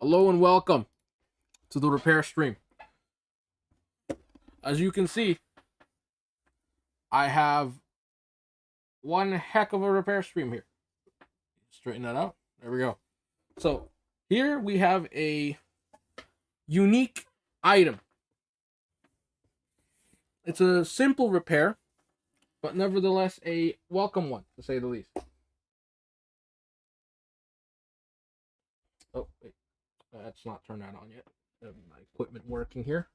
Hello and welcome to the repair stream. As you can see, I have one heck of a repair stream here. Straighten that out. There we go. So here we have a unique item. It's a simple repair, but nevertheless a welcome one, to say the least. Oh, wait. That's not turned that on yet. My equipment working here.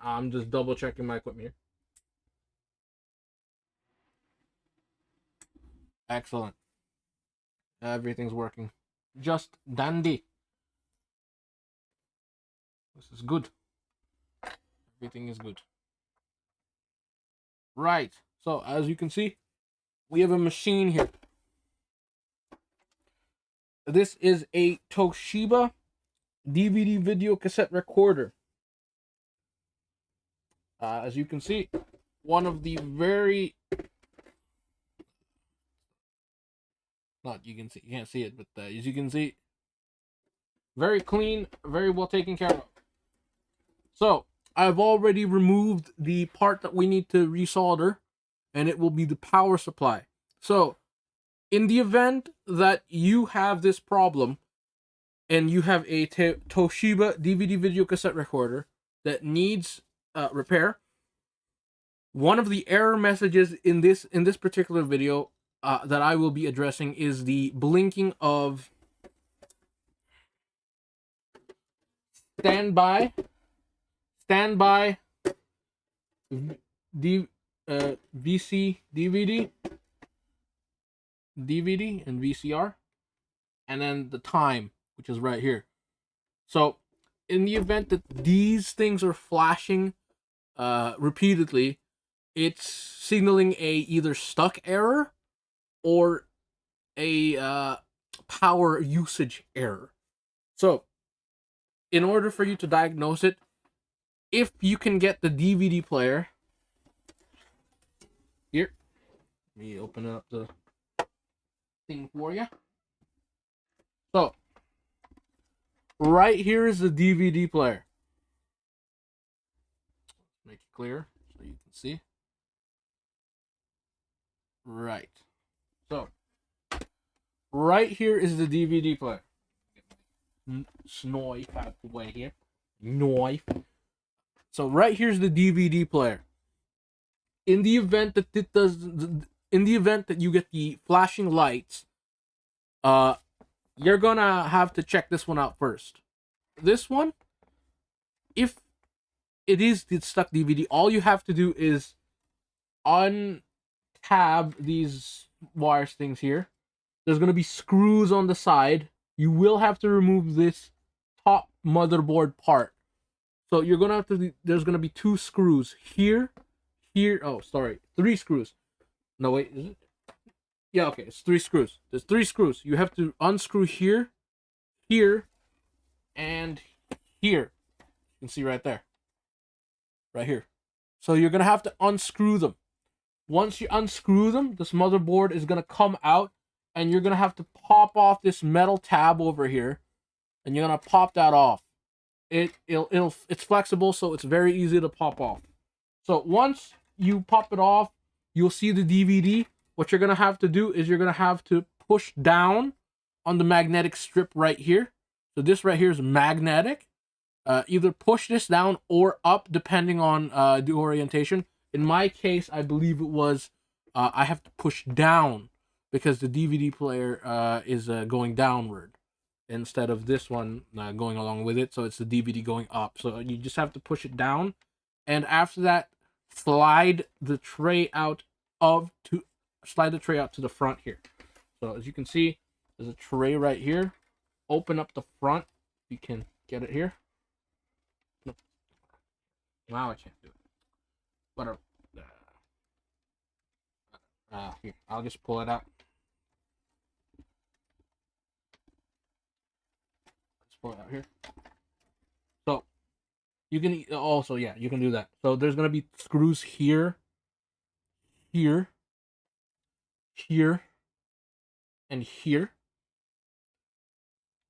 I'm just double checking my equipment here. Excellent. Everything's working. Just dandy. This is good. Everything is good. Right. So, as you can see, we have a machine here. This is a Toshiba DVD video cassette recorder. As you can see, one of the very... you can't see it, but as you can see, very clean, very well taken care of. So, I've already removed the part that we need to resolder, and it will be the power supply. So, in the event that you have this problem, and you have a Toshiba DVD video cassette recorder that needs repair, one of the error messages in this particular video that I will be addressing is the blinking of standby VC DVD and VCR, and then the time, which is right here. So in the event that these things are flashing repeatedly, it's signaling a either stuck error or a power usage error. So in order for you to diagnose it, if you can get the DVD player here, let me open up the thing for you. So right here is the DVD player. Make it clear so you can see. Right. So right here is the DVD player. Snipe out the way here. Knife. So right here's the DVD player. In the event that you get the flashing lights, you're gonna have to check this one out first. This one, if it is the stuck DVD, all you have to do is untab these wires things here. There's gonna be screws on the side. You will have to remove this top motherboard part. So you're gonna have to. There's gonna be two screws here. Oh, sorry, 3 screws. No, wait, is it? Yeah, okay, it's 3 screws. There's 3 screws. You have to unscrew here, here, and here. You can see right there. Right here. So you're gonna have to unscrew them. Once you unscrew them, this motherboard is gonna come out, and you're gonna have to pop off this metal tab over here, and you're gonna pop that off. It's flexible, so it's very easy to pop off. So once you pop it off, you'll see the DVD. What you're gonna have to do is you're gonna have to push down on the magnetic strip right here. So this right here is magnetic. Either push this down or up depending on the orientation. In my case, I believe it was I have to push down because the DVD player is going downward instead of this one going along with it. So it's the DVD going up. So you just have to push it down, and after that, slide the tray out to the front here. So as you can see, there's a tray right here. Open up the front. You can get it here. No. Now I can't do it. Whatever. Here, I'll just pull it out. Let's pull it out here. So you can also, yeah, you can do that. So there's gonna be screws here, here, here, and here.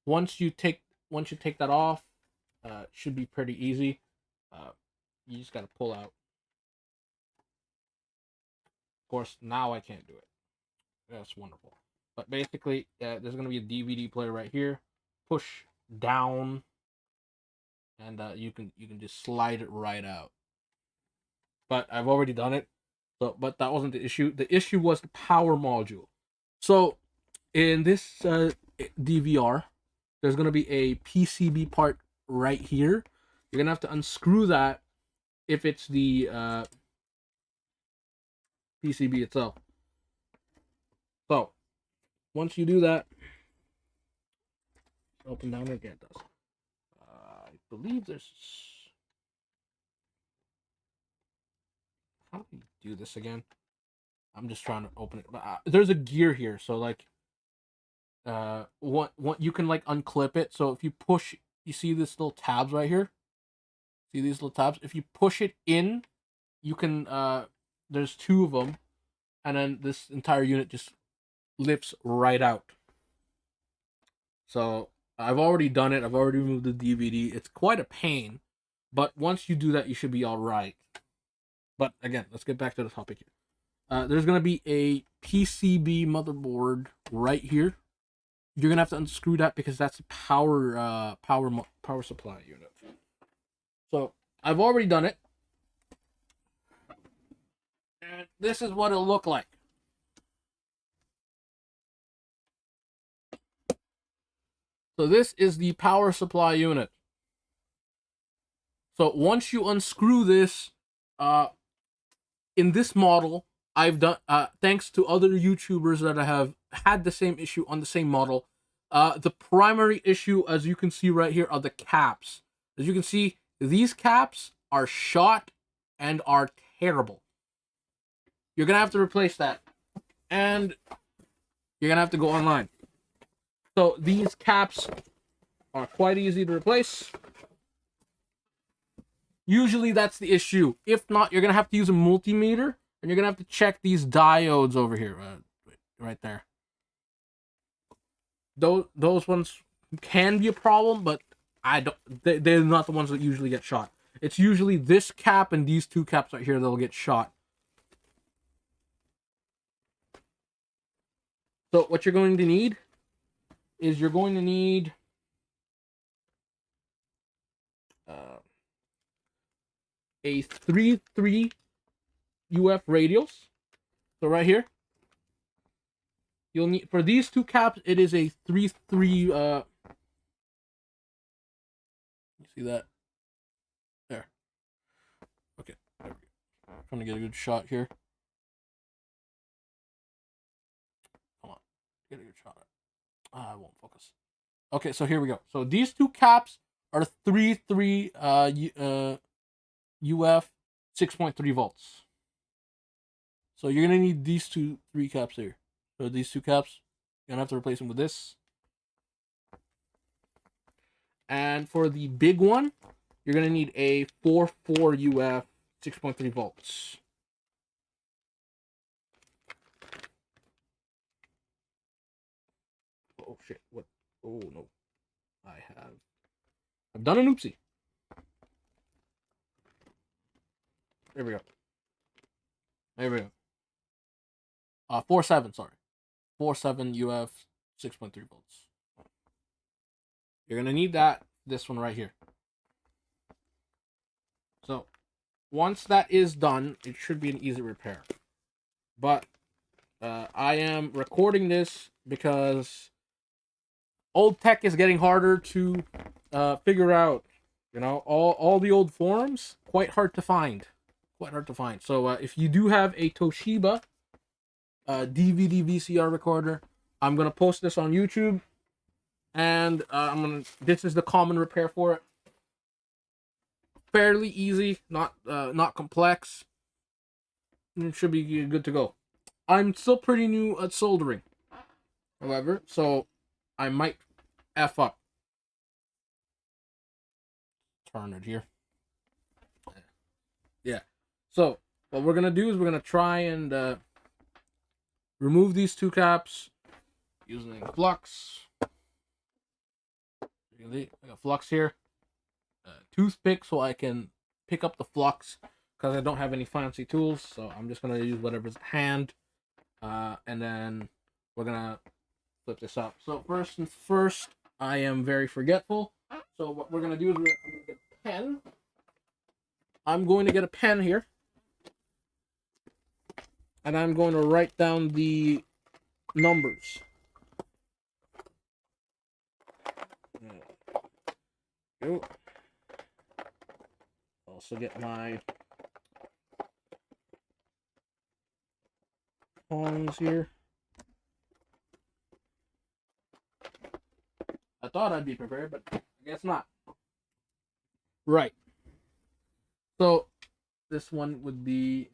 Once you take that off, it should be pretty easy. You just gotta pull out. Of course, now I can't do it. That's wonderful. But basically, there's gonna be a DVD player right here. Push down, and you can just slide it right out. But I've already done it. So, but that wasn't the issue. The issue was the power module. So, in this DVR, there's gonna be a PCB part right here. You're gonna have to unscrew that if it's the PCB itself. So, once you do that, open down again. It does. I believe there's. How do you do this again? I'm just trying to open it. There's a gear here, so like, what you can like unclip it. So if you push, you see this little tabs right here. See these little tabs? If you push it in, you can. There's two of them, and then this entire unit just lifts right out. So I've already done it. I've already removed the DVD. It's quite a pain, but once you do that, you should be all right. But again, let's get back to the topic here. There's gonna be a PCB motherboard right here. You're gonna have to unscrew that because that's a power supply unit. So I've already done it, and this is what it'll look like. So this is the power supply unit. So once you unscrew this, in this model, I've done thanks to other YouTubers that have had the same issue on the same model. The primary issue, as you can see right here, are the caps. As you can see, these caps are shot and are terrible. You're gonna have to replace that, and you're gonna have to go online. So these caps are quite easy to replace. Usually that's the issue. If not, you're gonna have to use a multimeter, and you're gonna have to check these diodes over here, right there. Those ones can be a problem, but I don't. They're not the ones that usually get shot. It's usually this cap and these two caps right here that'll get shot. So what you're going to need is a 3-3 UF radials. So right here, you'll need, for these two caps, it is a 3-3. You see that? There. Okay. There we go. I'm trying to get a good shot here. Come on, get a good shot. I won't focus. Okay, so here we go. So these two caps are 3-3 UF 6.3 volts. So you're gonna need these 3 caps here. So these 2 caps, you're gonna have to replace them with this. And for the big one, you're gonna need a 4-4 UF 6.3 volts. Oh shit! What? Oh no! I've done an oopsie. There we go. There we go. 4-7, sorry. 4-7 UF 6.3 volts. You're gonna need this one right here. So once that is done, it should be an easy repair. But I am recording this because old tech is getting harder to figure out. You know, all the old forums, quite hard to find. So if you do have a Toshiba DVD VCR recorder, I'm gonna post this on YouTube, and this is the common repair for it. Fairly easy, not complex. It should be good to go. I'm still pretty new at soldering, however, so I might F up. Turn it here. Yeah. So what we're gonna do is we're gonna try and remove these 2 caps using flux. I got flux here. Toothpick so I can pick up the flux because I don't have any fancy tools. So I'm just gonna use whatever's at hand. And then we're gonna flip this up. So first, I am very forgetful. So what we're gonna do is we're gonna get a pen. I'm going to get a pen here, and I'm going to write down the numbers. Go. Also get my tongs here. I thought I'd be prepared, but I guess not. Right. So this one would be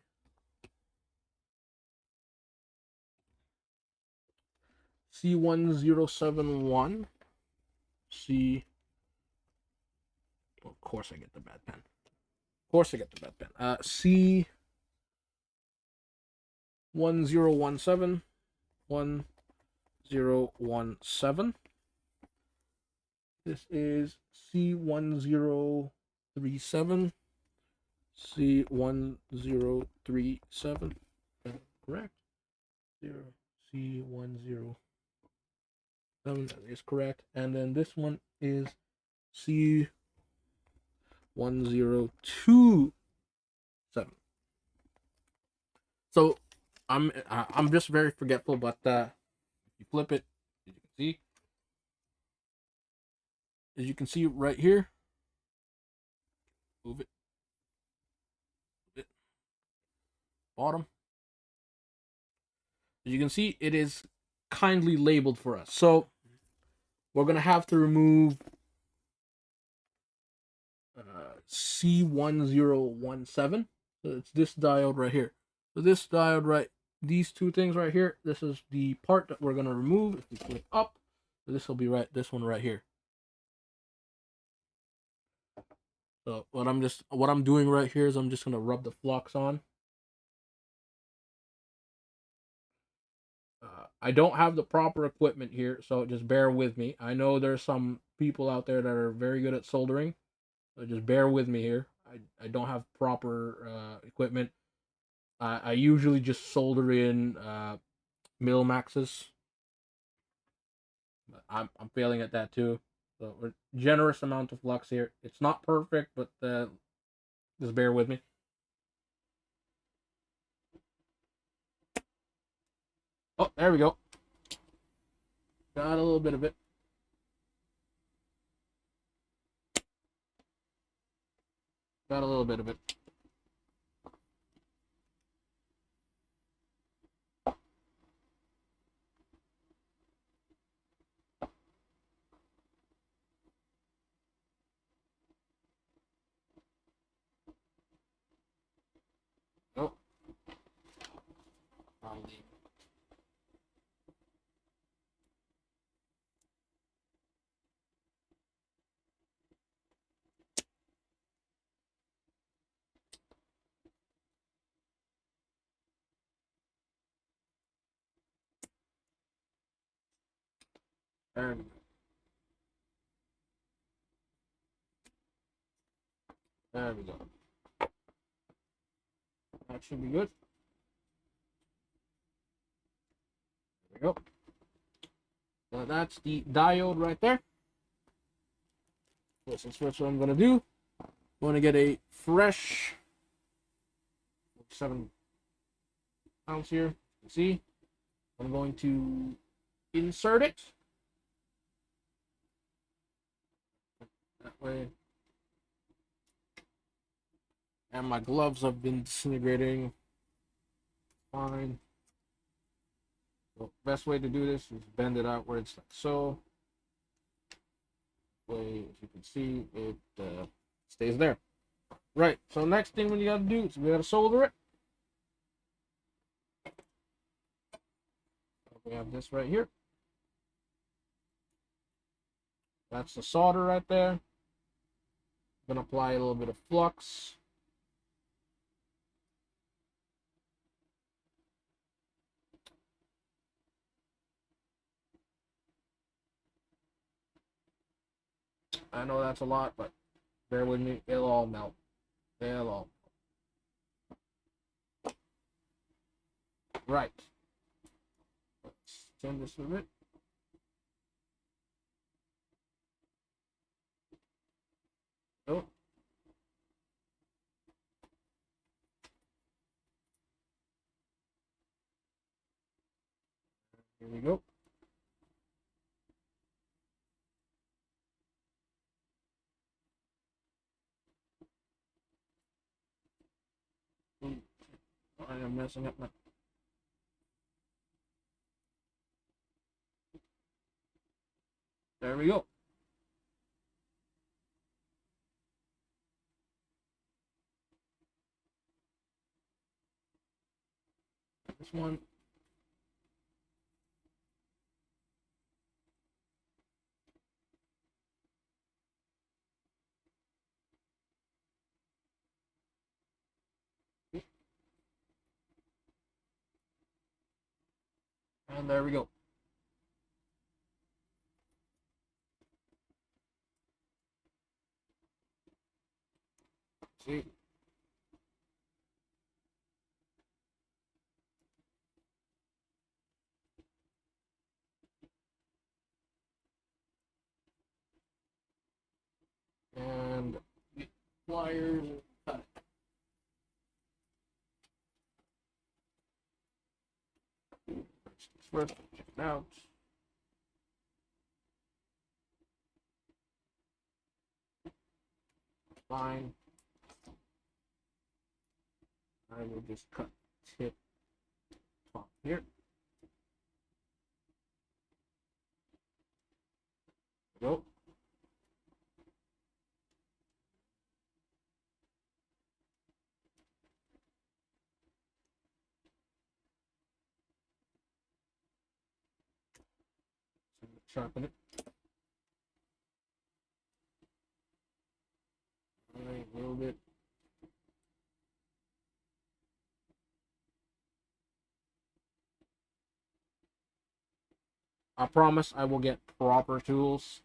C1071. C. Well, of course I get the bad pen. Of course I get the bad pen. C1017. 1017. This is C1037. C1037. Correct. C107. That is correct. And then this one is C1027. So I'm just very forgetful, but if you flip it, as you can see right here, move it, bottom. As you can see, it is kindly labeled for us. So we're gonna have to remove C1017. So it's this diode right here. So this diode right, these two things right here, this is the part that we're gonna remove. If we click up, so this will be right, this one right here. So what I'm doing right here is I'm just gonna rub the flux on. I don't have the proper equipment here, so just bear with me. I know there's some people out there that are very good at soldering, so just bear with me here. I don't have proper equipment. I usually just solder in Millimaxes. I'm failing at that too. So we're generous amount of flux here. It's not perfect, but just bear with me. Oh, there we go. Got a little bit of it. Got a little bit of it. Oh. There we go. There we go. That should be good. There we go. So that's the diode right there. So since that's what I'm gonna do, I'm gonna get a fresh 7 ounce here. You see, I'm going to insert it that way. And my gloves have been disintegrating. Fine. So best way to do this is bend it out where it's like so. Way, as you can see, it stays there. Right. So next thing we gotta do is we gotta solder it. We have this right here. That's the solder right there. I'm gonna apply a little bit of flux. I know that's a lot, but bear with me. It'll all melt. It'll all. Right. Let's turn this a bit. Oh. Here we go. I am messing up my. There we go. This one. And there we go. See? And pliers and cut it. First, check it out. Fine. I will just cut tip top here. Go. Sharpen it. Alright, a little bit. I promise I will get proper tools.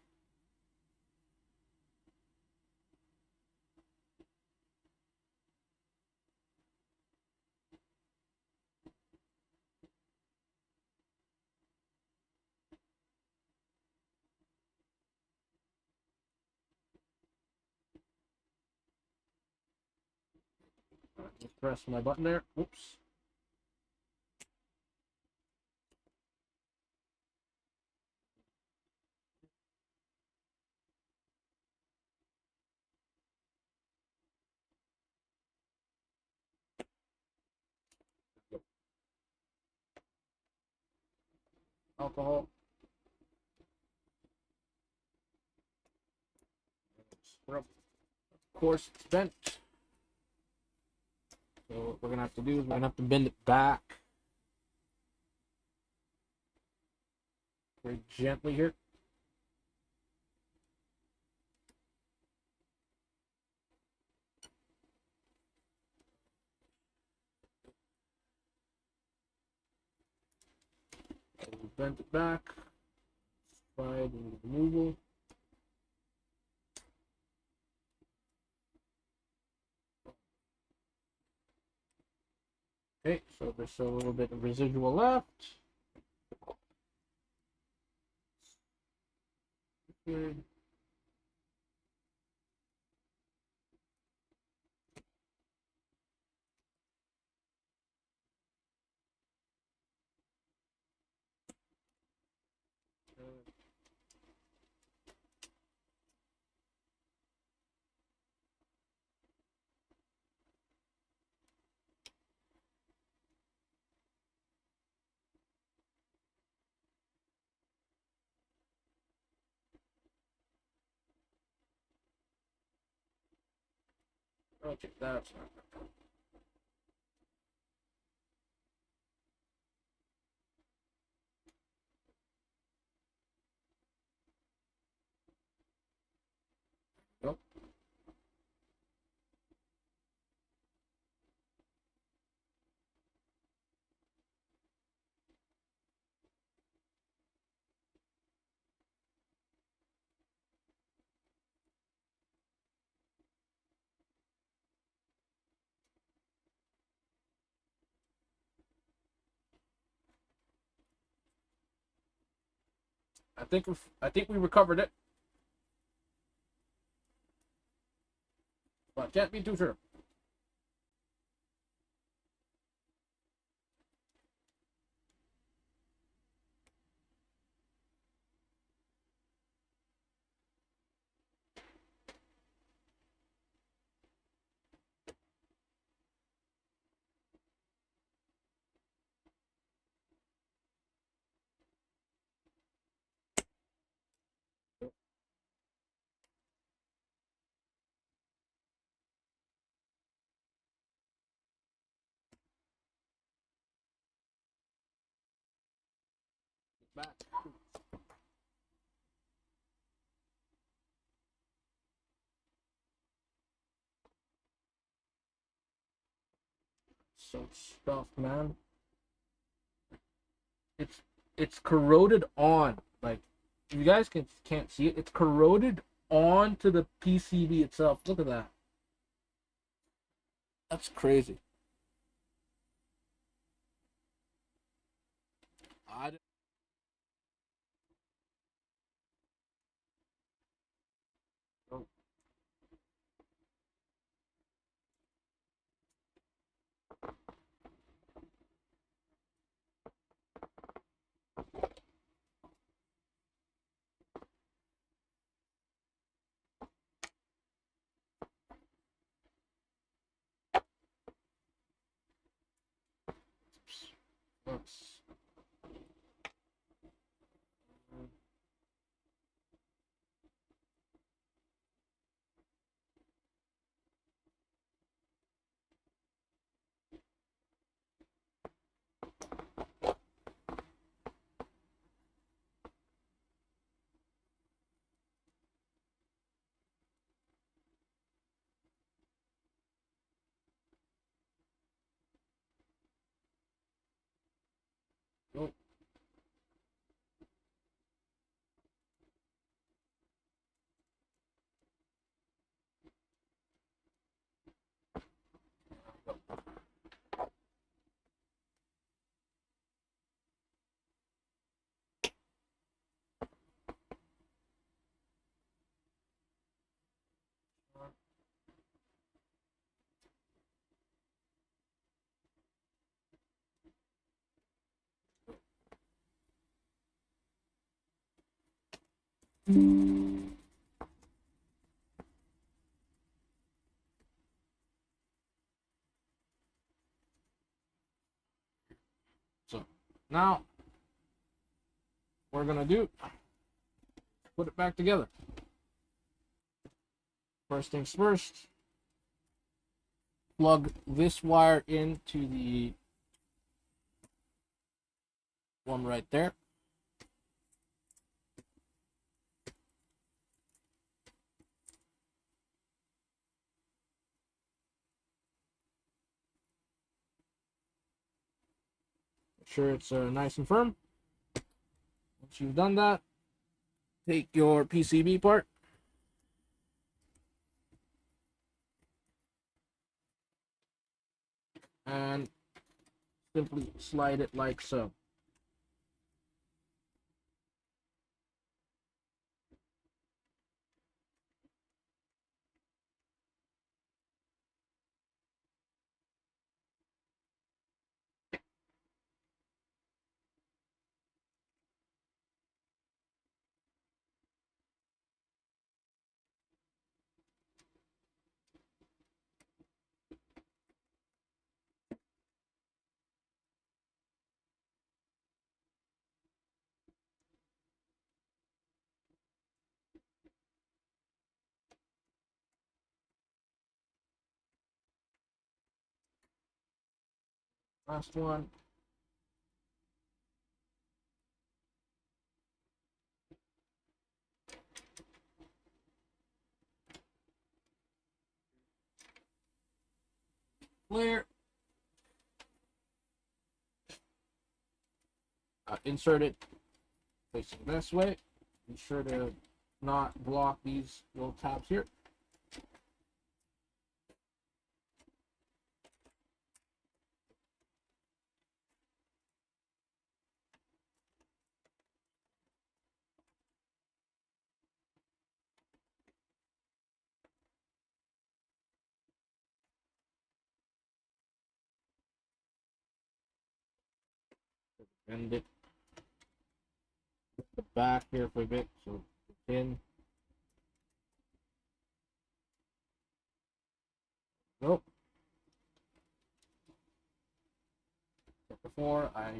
Just press my button there. Oops. Alcohol. Scrub. Of course, it's bent. So what we're gonna have to do is we're gonna have to bend it back very gently here. So we bent it back. Slide and removal. Okay, so there's a little bit of residual left. Good. Okay, that's not good. Nope. I think we recovered it, but can't be too sure. Back. So stuffed, man. It's it's corroded on. Like, if you guys can't see it, it's corroded onto the PCB itself. Look at that. That's crazy. I don't. Let's, oh, so now we're gonna do put it back together. First things first, plug this wire into the one right there. Make sure it's nice and firm. Once you've done that, take your PCB part and simply slide it like so. Last one. Clear. Insert it facing this way. Be sure to not block these little tabs here. Bend it. Put the back here for a bit, so in. Nope. Before I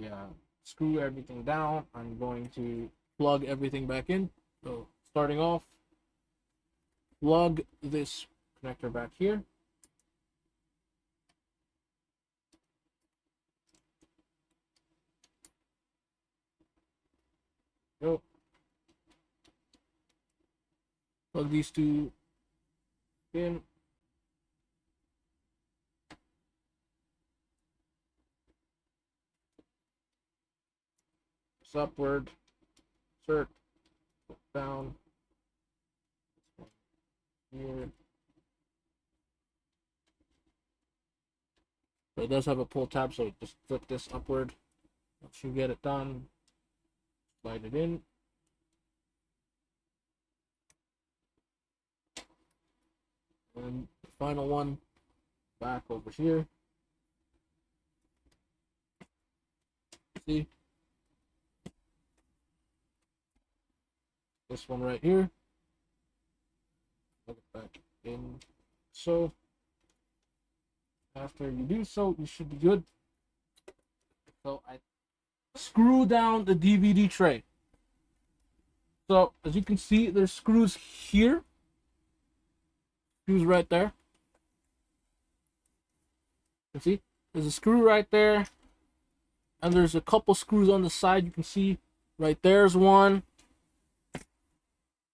screw everything down, I'm going to plug everything back in. So starting off, plug this connector back here. Go. Plug these two in. It's upward. Insert. Down. Here. So it does have a pull tab, so just flip this upward. Once you get it done, slide it in. And the final one back over here. See? This one right here. Plug it back in. So after you do so, you should be good. So I screw down the DVD tray. So as you can see, there's screws here. Screws right there. You can see there's a screw right there, and there's a couple screws on the side. You can see right there's one.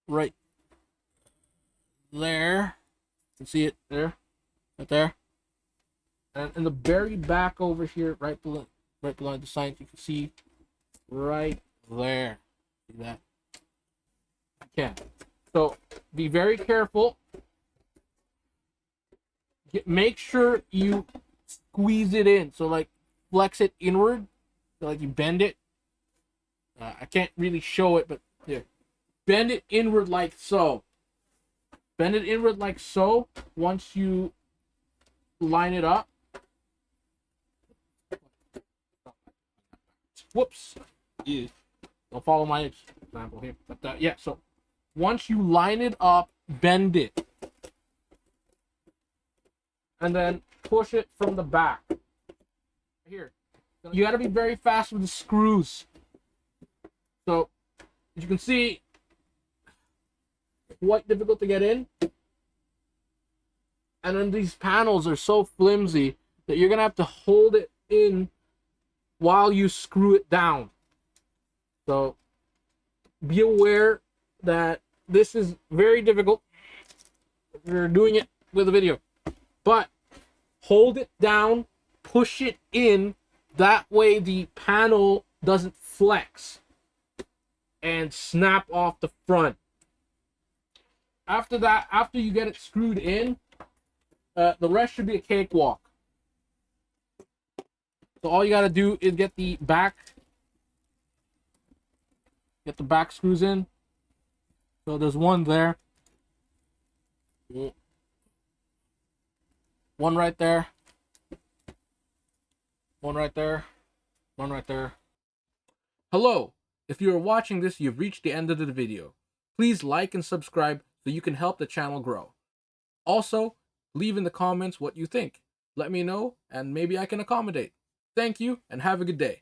Right there. You can see it there. Right there. And in the very back over here, right below the sign, you can see right there. See that? You can. So be very careful. Make sure you squeeze it in. So like flex it inward. So like you bend it. I can't really show it, but here. Bend it inward like so. Bend it inward like so. Once you line it up. Whoops. Yeah. Don't follow my example here. But yeah, so once you line it up, bend it. And then push it from the back. Here. You got to be very fast with the screws. So, as you can see, quite difficult to get in. And then these panels are so flimsy that you're going to have to hold it in while you screw it down. So, be aware that this is very difficult. We're doing it with a video. But hold it down, push it in, that way the panel doesn't flex and snap off the front. After that, after you get it screwed in, the rest should be a cakewalk. So all you gotta do is get the back screws in. So there's one there. One right there. One right there. One right there. Hello. If you are watching this, you've reached the end of the video. Please like and subscribe so you can help the channel grow. Also, leave in the comments what you think. Let me know, and maybe I can accommodate. Thank you, and have a good day.